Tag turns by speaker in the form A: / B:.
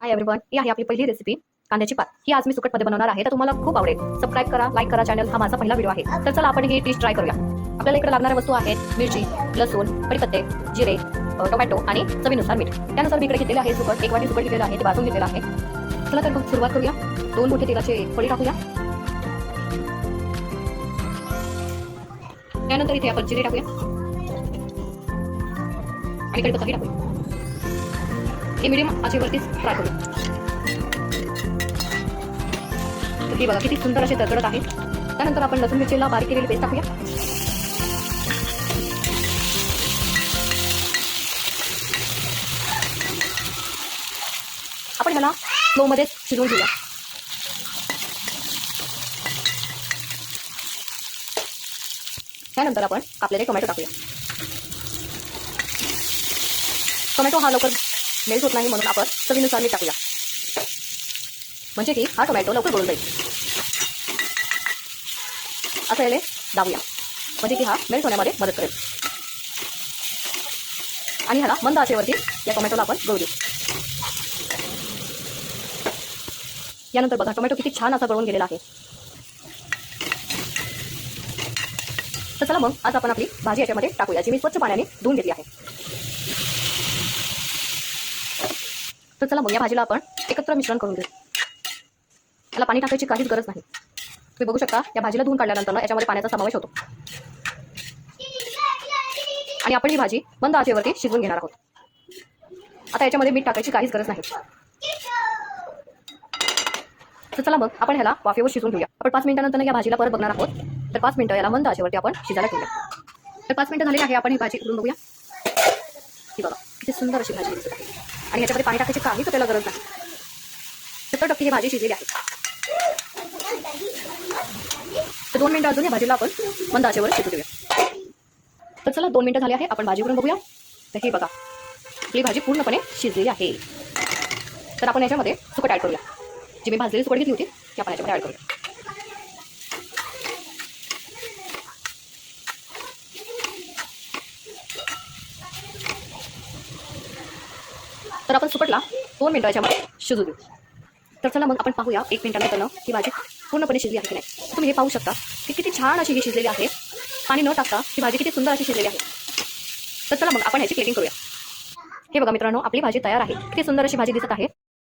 A: Hi everyone, ही आहे आपली पहिली रेसिपी कांद्याची पात. ही आज मी सुकटमध्ये बनवणार आहे, तर तुम्हाला खूप आवडेल. सबस्क्राईब करा, लाईक करा चॅनल. हा माझा पहिला व्हिडिओ आहे. तर चला आपण ही डिश ट्राय करूया. आपल्याला इकडे लागणाऱ्या वस्तू आहेत मिरची, लसूण, कढीपत्ते, जिरे, टोमॅटो आणि चवीनुसार मीठ. त्यानुसार मी इकडे घेतलेले आहे सुकट. 1 वाटी सुकट घेतलेलं आहे, ते भाजून घेतलेलं आहे. चला तर मग सुरुवात करूया. 2 मोठे तेलाचे पळी टाकूया. त्यानंतर इथे आपण जिरे टाकूया आणि कढीपत्ता टाकूया. हे मीडियम आचेवरतीच फ्राय करूया. तर हे बघा किती सुंदर असे तडतडत आहे. त्यानंतर आपण लसूण मिरचीला बारीक केलेली पेस्ट टाकूया. आपण ह्याला स्लो मध्ये शिजवून घेऊया. त्यानंतर आपण कापलेले टोमॅटो टाकूया. टोमॅटो हा लवकर मेल्ट होत नाही, म्हणून आपण चवीनुसार मीठ टाकूया, म्हणजे की हा टोमॅटो लवकर गळून जाईल. असं याला दाबूया, म्हणजे की हा मेल्ट होण्यामध्ये मदत करेल. आणि ह्याला मंद आचेवरती या टोमॅटोला आपण गळू देऊ. यानंतर बघा टोमॅटो किती छान असा गळून गेलेला आहे. तर चला मग आज आपण आपली भाजी याच्यामध्ये टाकूया, जी मी स्वच्छ पाण्याने धुवून घेतली आहे. तर चला मग या भाजीला आपण एकत्र मिश्रण करून घेऊ. याला पाणी टाकायची काहीच गरज नाही. तुम्ही बघू शकता या भाजीला धुवून काढल्यानंतर याच्यामध्ये पाण्याचा समावेश होतो. आणि आपण ही भाजी मंद आचेवरती शिजवून घेणार आहोत. आता याच्यामध्ये मीठ टाकायची काहीच गरज नाही. तर चला मग आपण ह्याला वाफेवर शिजवून घेऊया. आपण 5 मिनिटांनंतर या भाजीला परत बघणार आहोत. तर 5 मिनिटं याला मंद आचेवरती आपण शिजायला ठेवूया. तर 5 मिनिटं झाली आहे. आपण ही भाजी उघडून बघूया. ही बघा किती सुंदर अशी भाजी दिसत आहे. आणि याच्यामध्ये पाणी टाकायची काहीच आपल्याला गरज नाही. 70% ही भाजी शिजलेली आहे. तर 2 मिनिटं अजून या भाजीला आपण मंद आचेवर शिजू देऊया. तर चला 2 मिनिटं झाली आहे. आपण भाजी उघडून बघूया. तर ही बघा आपली भाजी पूर्णपणे शिजलेली आहे. तर आपण याच्यामध्ये सुकट ॲड करूया. जी मी भाजलेली सुकट घेतली होती ती आपण याच्यामध्ये ॲड करूया. तर आपण सुकटला 2 मिनिटं याच्यामध्ये शिजू देऊ. तर चला मग आपण पाहूया 1 मिनिटानंतर ही भाजी पूर्णपणे शिजली आहे की नाही. तुम्ही हे पाहू शकता की किती छान अशी ही शिजलेली आहे. पाणी न टाकता ही भाजी किती सुंदर अशी शिजलेली आहे. तर चला मग आपण ह्याची प्लेटिंग करूया. हे बघा मित्रांनो, आपली भाजी तयार आहे. किती सुंदर अशी भाजी दिसत आहे.